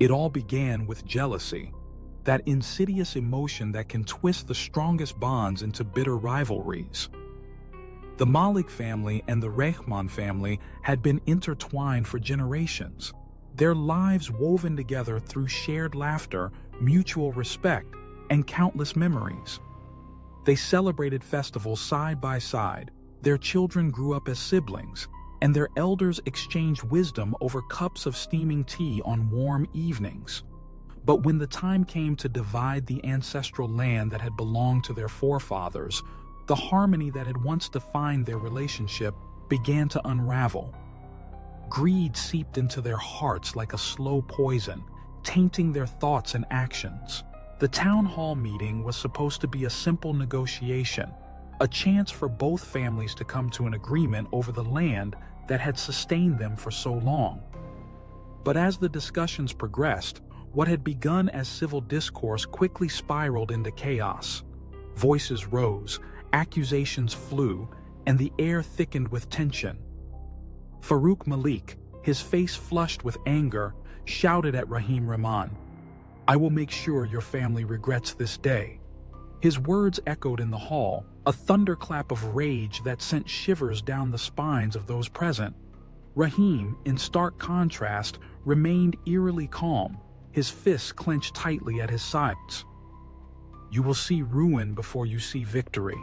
It all began with jealousy, that insidious emotion that can twist the strongest bonds into bitter rivalries. The Malik family and the Rehman family had been intertwined for generations, their lives woven together through shared laughter, mutual respect, and countless memories. They celebrated festivals side by side, their children grew up as siblings, and their elders exchanged wisdom over cups of steaming tea on warm evenings. But when the time came to divide the ancestral land that had belonged to their forefathers, the harmony that had once defined their relationship began to unravel. Greed seeped into their hearts like a slow poison, tainting their thoughts and actions. The town hall meeting was supposed to be a simple negotiation, a chance for both families to come to an agreement over the land that had sustained them for so long. But as the discussions progressed, what had begun as civil discourse quickly spiraled into chaos. Voices rose, accusations flew, and the air thickened with tension. Farouk Malik, his face flushed with anger, shouted at Rahim Rahman, "I will make sure your family regrets this day." His words echoed in the hall, a thunderclap of rage that sent shivers down the spines of those present. Rahim, in stark contrast, remained eerily calm, his fists clenched tightly at his sides. "You will see ruin before you see victory,"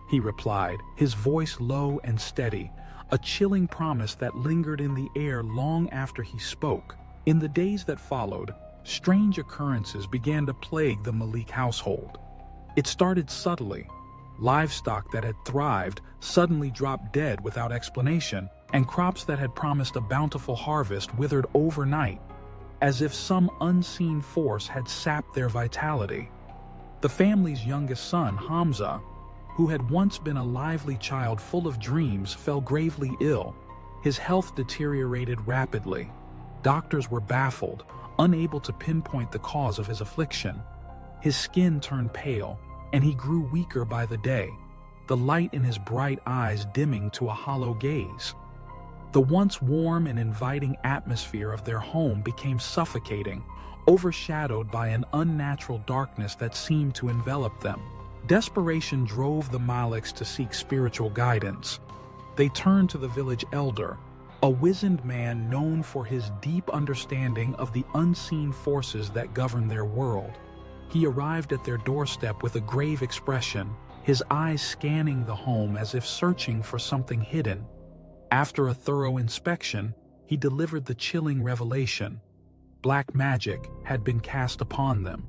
he replied, his voice low and steady, a chilling promise that lingered in the air long after he spoke. In the days that followed, strange occurrences began to plague the Malik household. It started subtly. Livestock that had thrived suddenly dropped dead without explanation, and crops that had promised a bountiful harvest withered overnight, as if some unseen force had sapped their vitality. The family's youngest son, Hamza, who had once been a lively child full of dreams, fell gravely ill. His health deteriorated rapidly. Doctors were baffled, unable to pinpoint the cause of his affliction. His skin turned pale, and he grew weaker by the day, the light in his bright eyes dimming to a hollow gaze. The once warm and inviting atmosphere of their home became suffocating, overshadowed by an unnatural darkness that seemed to envelop them. Desperation drove the Maliks to seek spiritual guidance. They turned to the village elder, a wizened man known for his deep understanding of the unseen forces that govern their world. He arrived at their doorstep with a grave expression, his eyes scanning the home as if searching for something hidden. After a thorough inspection, he delivered the chilling revelation. Black magic had been cast upon them.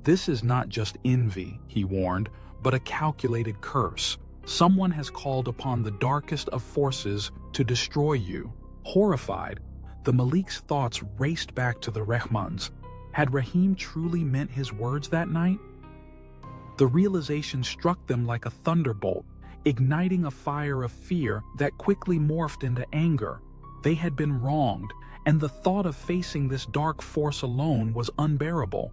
"This is not just envy," he warned, "but a calculated curse. Someone has called upon the darkest of forces to destroy you." Horrified, the Malik's thoughts raced back to the Rehmans. Had Rahim truly meant his words that night? The realization struck them like a thunderbolt, igniting a fire of fear that quickly morphed into anger. They had been wronged, and the thought of facing this dark force alone was unbearable.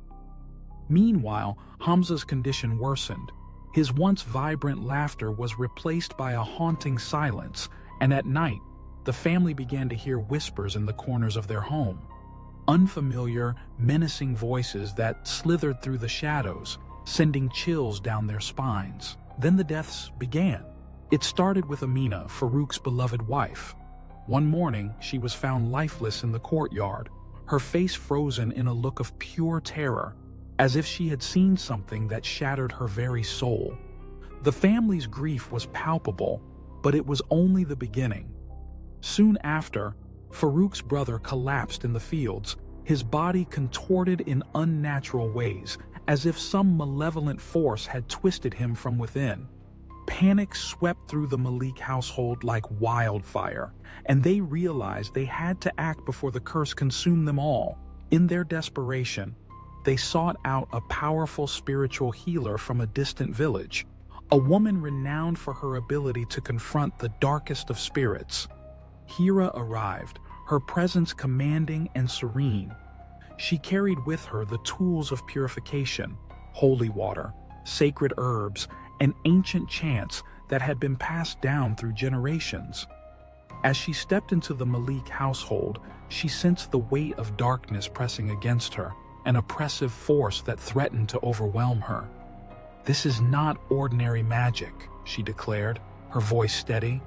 Meanwhile, Hamza's condition worsened. His once vibrant laughter was replaced by a haunting silence, and at night, the family began to hear whispers in the corners of their home. Unfamiliar, menacing voices that slithered through the shadows, sending chills down their spines. Then the deaths began. It started with Amina, Farouk's beloved wife. One morning, she was found lifeless in the courtyard, her face frozen in a look of pure terror, as if she had seen something that shattered her very soul. The family's grief was palpable, but it was only the beginning. Soon after, Farouk's brother collapsed in the fields, his body contorted in unnatural ways, as if some malevolent force had twisted him from within. Panic swept through the Malik household like wildfire, and they realized they had to act before the curse consumed them all. In their desperation, they sought out a powerful spiritual healer from a distant village, a woman renowned for her ability to confront the darkest of spirits. Hira arrived, her presence commanding and serene. She carried with her the tools of purification, holy water, sacred herbs, and ancient chants that had been passed down through generations. As she stepped into the Malik household, she sensed the weight of darkness pressing against her, an oppressive force that threatened to overwhelm her. "This is not ordinary magic," she declared, her voice steady.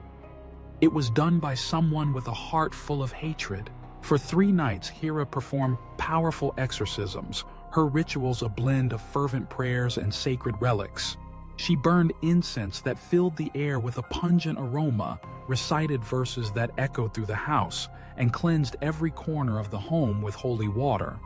"It was done by someone with a heart full of hatred." For 3 nights, Hira performed powerful exorcisms, her rituals a blend of fervent prayers and sacred relics. She burned incense that filled the air with a pungent aroma, recited verses that echoed through the house, and cleansed every corner of the home with holy water.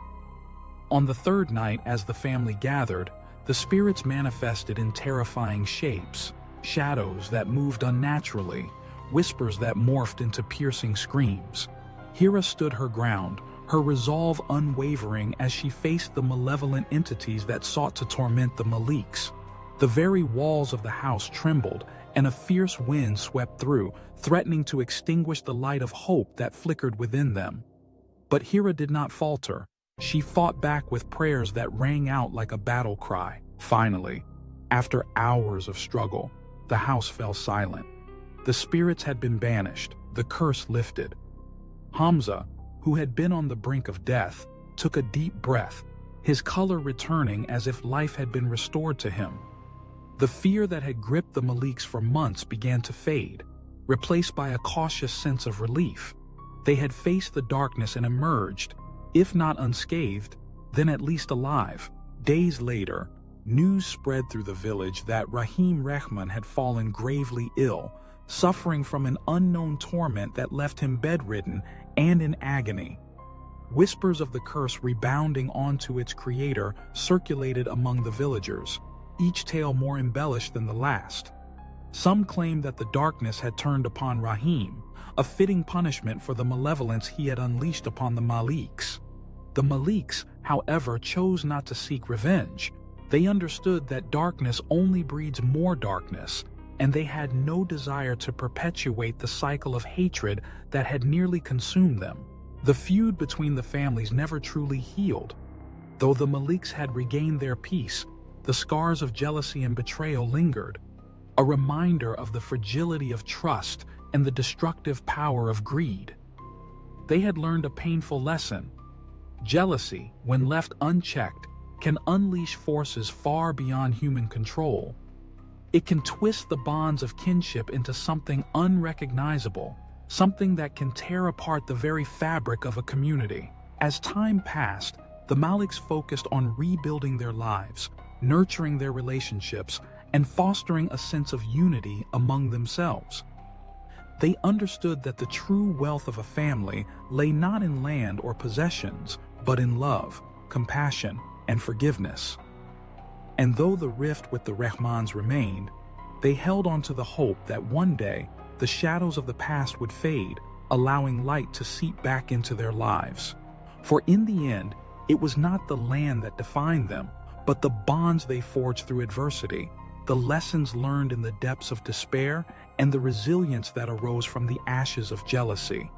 On the 3rd night, as the family gathered, the spirits manifested in terrifying shapes, shadows that moved unnaturally, whispers that morphed into piercing screams. Hira stood her ground, her resolve unwavering as she faced the malevolent entities that sought to torment the Maliks. The very walls of the house trembled, and a fierce wind swept through, threatening to extinguish the light of hope that flickered within them. But Hira did not falter. She fought back with prayers that rang out like a battle cry. Finally, after hours of struggle, the house fell silent. The spirits had been banished, the curse lifted. Hamza, who had been on the brink of death, took a deep breath, his color returning as if life had been restored to him. The fear that had gripped the Maliks for months began to fade, replaced by a cautious sense of relief. They had faced the darkness and emerged, if not unscathed, then at least alive. Days later, news spread through the village that Rahim Rehman had fallen gravely ill, suffering from an unknown torment that left him bedridden and in agony. Whispers of the curse rebounding onto its creator circulated among the villagers, each tale more embellished than the last. Some claimed that the darkness had turned upon Rahim, a fitting punishment for the malevolence he had unleashed upon the Maliks. The Maliks, however, chose not to seek revenge. They understood that darkness only breeds more darkness, and they had no desire to perpetuate the cycle of hatred that had nearly consumed them. The feud between the families never truly healed. Though the Maliks had regained their peace, the scars of jealousy and betrayal lingered, a reminder of the fragility of trust and the destructive power of greed. They had learned a painful lesson. Jealousy, when left unchecked, can unleash forces far beyond human control. It can twist the bonds of kinship into something unrecognizable, something that can tear apart the very fabric of a community. As time passed, the Maliks focused on rebuilding their lives, nurturing their relationships, and fostering a sense of unity among themselves. They understood that the true wealth of a family lay not in land or possessions, but in love, compassion, and forgiveness. And though the rift with the Rehmans remained, they held on to the hope that one day the shadows of the past would fade, allowing light to seep back into their lives. For in the end, it was not the land that defined them, but the bonds they forged through adversity, the lessons learned in the depths of despair, and the resilience that arose from the ashes of jealousy.